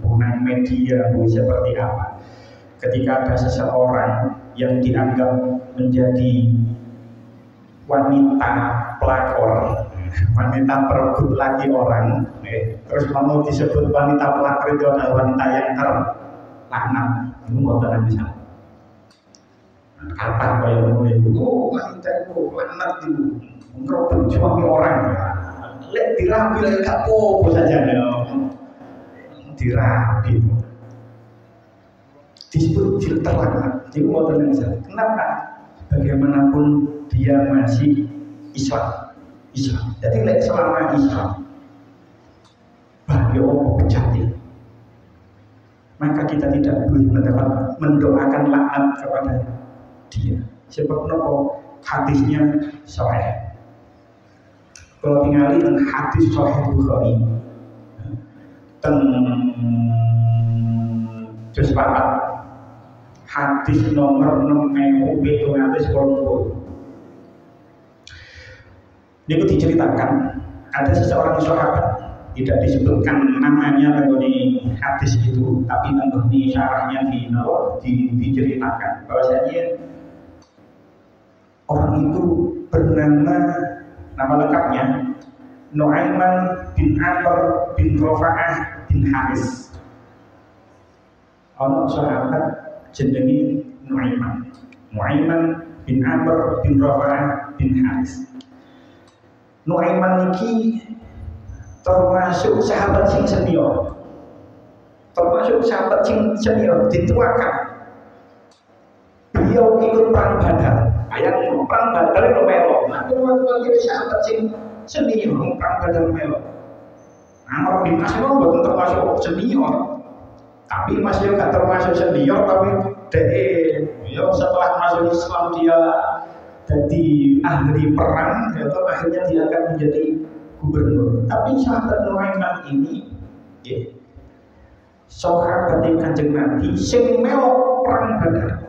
menggunakan media seperti apa. Ketika ada seseorang yang dianggap menjadi wanita pelakor, wanita perebut laki orang, terus mau disebut wanita pelakor itu adalah wanita yang terlaknat, itu mau tenang bisa. Kata kayak mulai, wanita itu laknat itu merebut suami orang. Lek dirapi lagi kapo saja dirapi. Disebut terlaknat. Jadi mau tenang saja. Kenapa? Bagaimanapun dia masih Islam. Jadi lek selama Islam, bagi orang pecati, maka kita tidak boleh mendoakan laknat kepada dia. Sebab nopo hadisnya sahih. Kalau tinggali hadis sahih Bukhari tentang Juz 4 hadis nomor 6780. Ini diceritakan ada seseorang sahabat, tidak disebutkan namanya di hadis itu, tapi di syarahnya diceritakan bahwasanya orang itu bernama, nama lengkapnya Nuaiman bin Amr bin Rafa'ah bin Haris. Ono sahabat jenenge Nuaiman bin Amr bin Rafa'ah bin Haris. Nuaiman niki termasuk sahabat sing senior, dituakan. Beliau ikut perang Badar. Ayang perang Badar itu melo. Nah, waktu sahabat sing senior perang Badar melo. Amr bin As itu termasuk senior, tapi masih gak termasuk senior, tapi setelah masuk Islam dia jadi ahli perang, yaitu akhirnya dia akan menjadi gubernur. Tapi sahabat Nuaiman ini, sahabat Kanjeng Nabi sing melok perang Badar.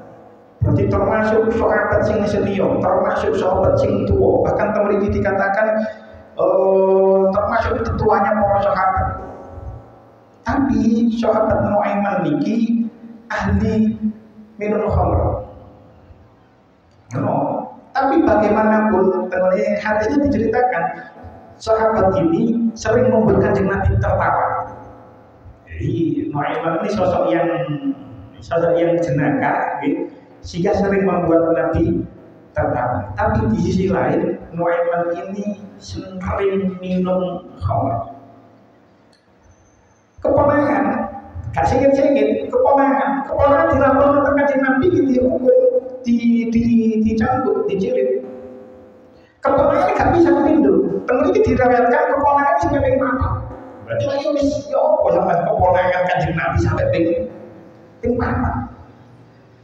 Berarti termasuk sahabat sing senior, termasuk sahabat sing tua. Bahkan teori dikatakan termasuk tetuanya para sahabat. Tapi sahabat Nuaiman niki ahli minum khamr. Tapi bagaimanapun, hadisnya diceritakan sahabat ini sering membuat Kanjeng Nabi tertawa. Jadi Nuaiman ini sosok yang jenaka, sehingga sering membuat Nabi tertawa. Tapi di sisi lain Nuaiman ini sering minum khamr. Keponangan, gak sengit-sengit, keponangan dilaporkan ke Kanjeng Nabi dihukum, dicambuk, dijirit. Keponangan gak bisa pindu. Tentu ini diriwayatkan keponangan sampai ping 4. Berarti lagi wis sampai keponangan Kanjeng Nabi sampai ping 4.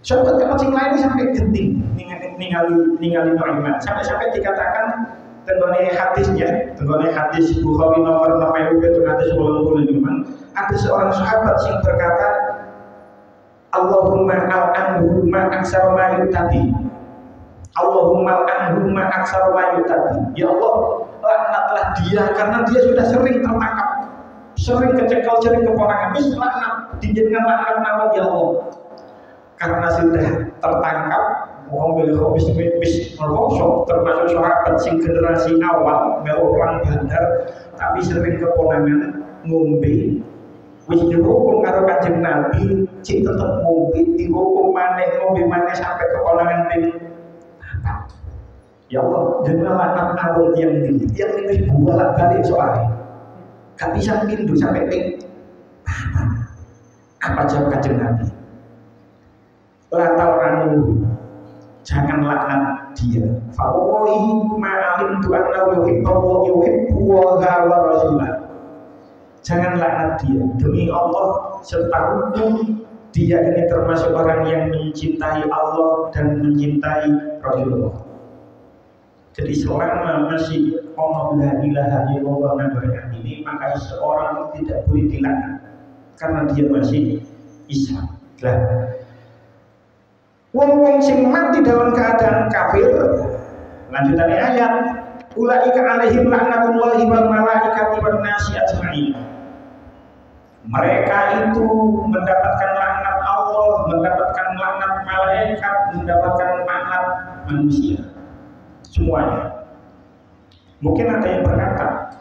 Sahabat sing lain sampai genting ningali Nuaiman. Sampai dikatakan tenggone hadis Bukhari nomor 6785 ada seorang sahabat yang berkata, Allahumma al-anhu ma aksar ma yutabi. Allahumma al-anhu ma aksar ma yutabi. Ya Allah, laknatlah dia karena dia sudah sering tertangkap, sering kecekel, sering keponakan. Bis laknat, dijadikan laknat nama ya Allah. Karena sudah tertangkap, mobil bis merosot, termasuk sahabat sing generasi awal melu perang Badar, tapi sering keponangan ngombe. Wis dihukum karo Kanjeng Nabi, cik tetep ngombe, dihukum ngombe maneh sampai keponangan ping 4. Ya Allah, jenengan laknat awal tiang ini bolak-balik soalnya. Gak bisa pindu sampai ping 4. Apa jawab Kanjeng Nabi? Latal'anu, jangan laknat dia. Fawallahi ma'alimtu annahu yuhibbu wa rasulah. Jangan laknat dia. Demi Allah, setahuku dia ini termasuk orang yang mencintai Allah dan mencintai Rasulullah. Jadi selama masih Allah la ilaha illallah nabinya ini, maka seorang tidak boleh dilaknat karena dia masih Islam. Wong sing mati dalam keadaan kafir, lanjutannya ayat, ulaika alaihim laknatullahi wal malaikati wan nasi ajma'in. Mereka itu mendapatkan laknat Allah, mendapatkan laknat malaikat, mendapatkan laknat manusia. Semuanya. Mungkin ada yang berkata,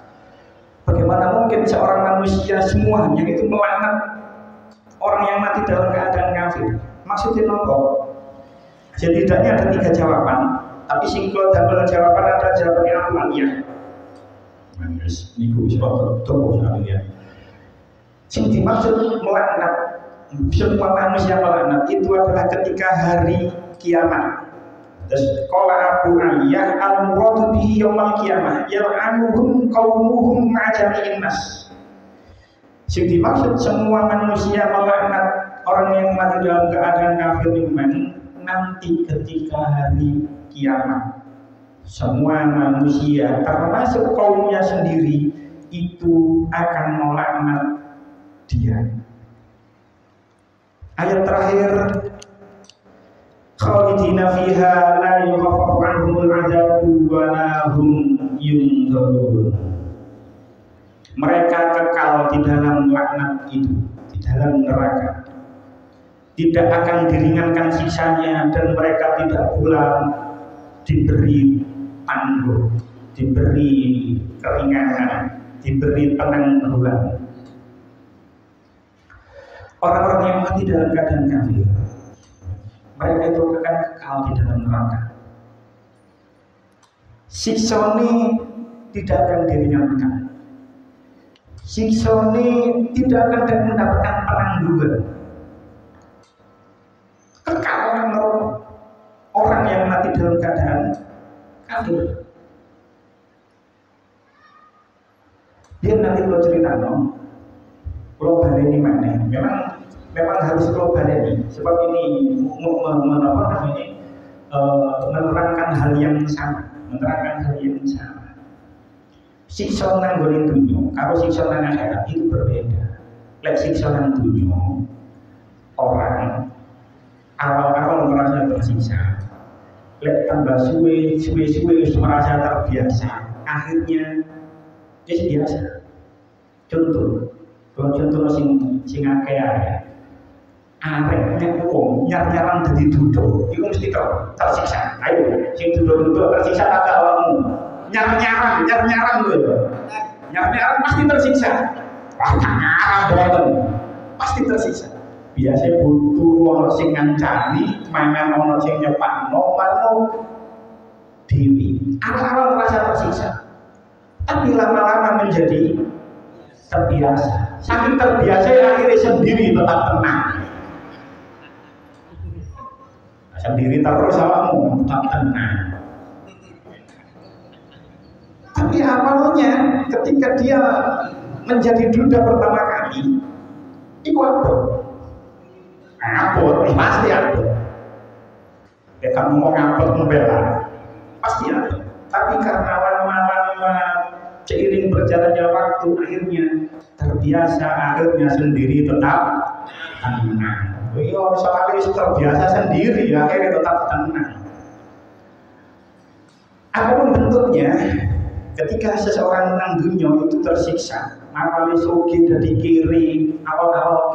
bagaimana mungkin seorang manusia semuanya itu melaknat orang yang mati dalam keadaan kafir? Maksudnya nopo? Setidaknya ada 3 jawaban, tapi singkul double jawaban ada jawabannya amaliyah. Manis, niku sebab betul sekali ya. Yang dimaksud melaknat, semua manusia melaknat itu adalah ketika hari kiamat. Terus qala Abu Aliyah al-muradu bihi yaumil qiyamah yal'anuhum qaumuhum ma'jami'in nas. Yang dimaksud semua manusia melaknat orang yang mati dalam keadaan kafir iman nanti ketika hari kiamat. Semua manusia termasuk kaumnya sendiri itu akan melaknat dia. Ayat terakhir, khalidina fiha la yukhaffafu anhumul adzabu wa la hum yunzarun. Mereka kekal di dalam laknat itu, di dalam neraka. Tidak akan diringankan siksanya dan mereka tidak pula diberi tangguh, diberi keringanan, diberi penangguhan. Orang-orang yang mati dalam keadaan kafir, mereka itu akan kekal di dalam neraka. Siksa ini tidak akan diringankan. Siksa ini tidak akan mendapatkan penangguhan. Kekal neraka. Orang yang mati dalam keadaan kafir. Dia nanti kalau cerita kalau baleni mana? Memang harus kalau baleni. Sebab ini menerangkan hal yang sama, Siksa nang gone dunya karo siksa nang akhirat itu berbeda. Lek siksa nang dunya orang awal-awal merasa tersiksa. Lek tambah suwe merasa terbiasa. Akhirnya biasa. Contoh sing akeh ya. Arek nek wong nyar-nyaran dadi duduk, iku mesti tersiksa. Ayo, sing duduk-duduk tersiksa tak awakmu. Nyar-nyaran lho. Nyar-nyaran pasti tersiksa. Wah, ngarang boten. Pasti tersiksa. Biasa butuh ono sing ngancani, mangan ono sing nyepakno, malu dewi. Awal-awal merasa tersiksa. Tapi lama-lama menjadi terbiasa. Saking terbiasa akhirnya sendiri tetap tenang. Sendiri terus awakmu tetap tenang. Tapi awalnya ketika dia menjadi duda pertama kali, itu abot, pasti abot. Ya kamu mau ngabot membela, pasti abot. Tapi karena lama-lama seiring berjalannya waktu akhirnya terbiasa, akhirnya sendiri tetap tenang. Iya, soalnya terbiasa sendiri akhirnya tetap tenang. Apapun bentuknya, ketika seseorang nang dunia itu tersiksa, awalnya sogi dari kiri, awal-awal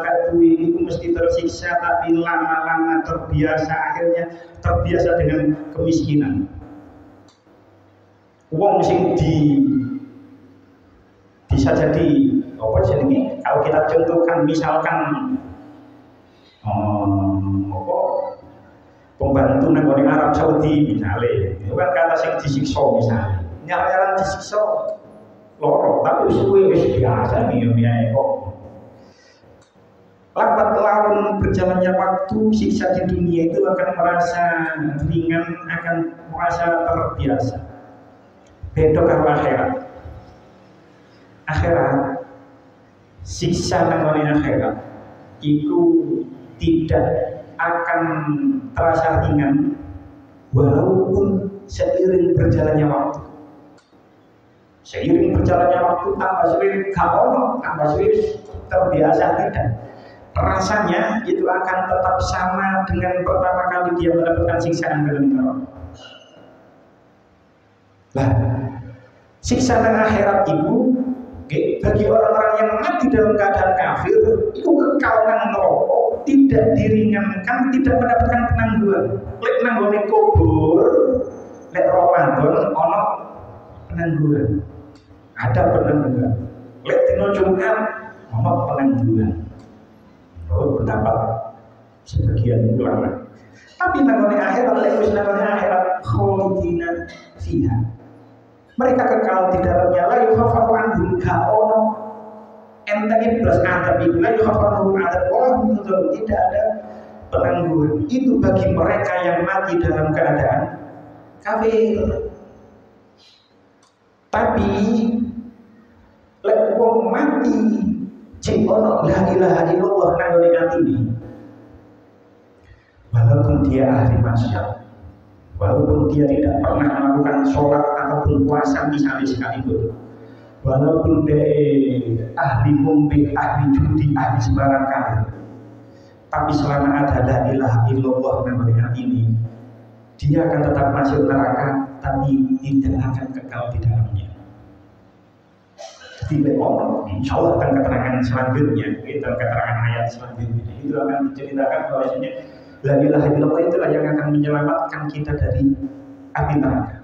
kadui itu mesti tersiksa, tapi lama-lama terbiasa, akhirnya terbiasa dengan kemiskinan. Wong sing bisa jadi apa jenenge? Kalau kita contohkan misalkan pembantu nang Arab Saudi misalnya, itu kan kata sing disiksa misalnya. Nyaran disiksa loro, tapi suwe wis biasa nih kok. Lambat laun berjalannya waktu, siksa di dunia itu akan merasa ringan, akan merasa terbiasa. Beda karo akhirat. Akhirat, siksa nang akhirat itu tidak akan terasa ringan walaupun seiring berjalannya waktu. Seiring berjalannya waktu tambah sulit tambah sulit terbiasa tidak. Rasanya itu akan tetap sama dengan pertama kali dia mendapatkan siksaan dalam neraka. Lah, siksa dan akhirat itu bagi orang-orang yang mati dalam keadaan kafir itu kekal nang neraka, tidak diringankan, tidak mendapatkan penangguhan. Lek nanggone kubur, lek Ramadan ono penangguhan. Ada penangguhan. Lek dina Jumat ono penangguhan. Menurut pendapat sebagian ulama. Tapi nanggone akhirat, lek wis nanggone akhirat khalidina fiha. Mereka kekal di dalamnya, la yukhaffafu anhum ka'ono enteng belas adab itu, la yukhaffafu adab wahum yudham, tidak ada penangguhan. Itu bagi mereka yang mati dalam keadaan kafir. Tapi lek wong mati cek ono la ilaha illallah nang atine, walaupun dia ahli maksiat, walaupun dia tidak pernah melakukan sholat ataupun puasa misalnya sekalipun, walaupun dia ahli mumpik, ahli judi, ahli sembarang kali, Tapi selama ada la ilaha illallah namanya ini, dia akan tetap masuk neraka, tapi tidak akan kekal di dalamnya. Jadi insya Allah akan keterangan selanjutnya, itu keterangan ayat selanjutnya, itu akan diceritakan bahwasanya la ilaha illallah itulah yang akan menyelamatkan kita dari api neraka.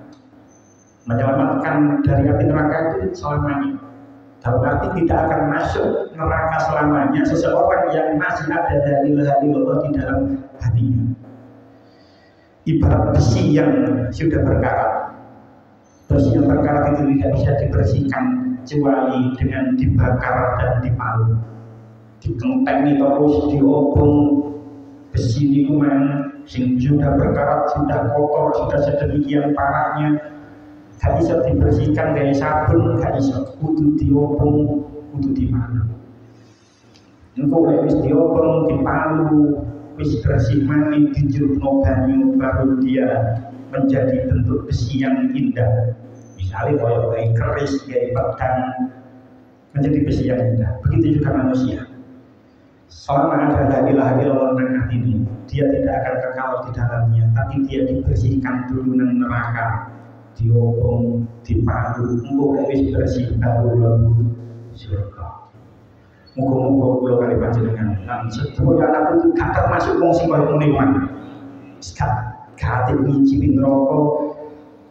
Menyelamatkan dari api neraka itu selamanya. Dalam arti tidak akan masuk neraka selamanya seseorang yang masih ada la ilaha illallah di dalam hatinya. Ibarat besi yang sudah berkarat. Besi yang berkarat itu tidak bisa dibersihkan kecuali dengan dibakar dan dipalu. Dikenteng terus diobong besi ini kuman, sing sudah berkarat, sudah kotor, sudah sedemikian parahnya. Gak bisa dibersihkan kayak sabun, gak bisa kudu diobong, kudu dipalu. Engkau wis diobong, dipalu, wis bersih mani, dijurno banyu, baru dia menjadi bentuk besi yang indah. Misalnya kalau kayak keris, kayak pedang, menjadi besi yang indah. Begitu juga manusia. Selama ada la ilaha illallah dengan ini, dia tidak akan kekal di dalamnya, tapi dia dibersihkan dulu dengan neraka. Diobong, dipalu, engkau wis bersih baru lalu surga. Muga-muga kula kali panjenengan lan sedaya anak itu gak termasuk wong sing koyo ngene wae. Gak ngicipi neraka.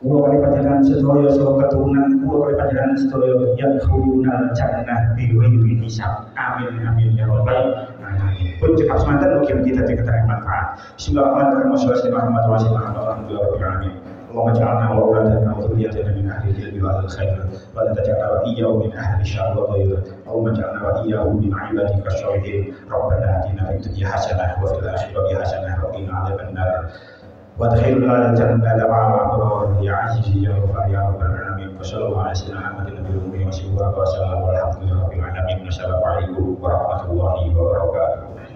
Kula kali panjenengan sedaya saha keturunan kula kali panjenengan sedaya yang khulunal jannah bi ghairi hisab. Amin amin ya rabbal alamin. Pun cepat semanten mugi kita dikatakan manfaat. Bismillahirrahmanirrahim. Alhamdulillah rabbil alamin. اللهم اجعلنا واولادنا وذريتنا من اهل العلم واهل الخير ولا تجعلنا واياهم من اهل الشر والضير اللهم اجعلنا واياهم من عبادك الصالحين ربنا اتنا في الدنيا حسنه وفي الاخره حسنه وقنا عذاب النار وادخلنا الجنه مع الابرار يا عزيز يا غفار يا رب العالمين وصلى الله على سيدنا محمد النبي الامي وسلم والحمد لله رب العالمين. السلام عليكم ورحمه الله وبركاته.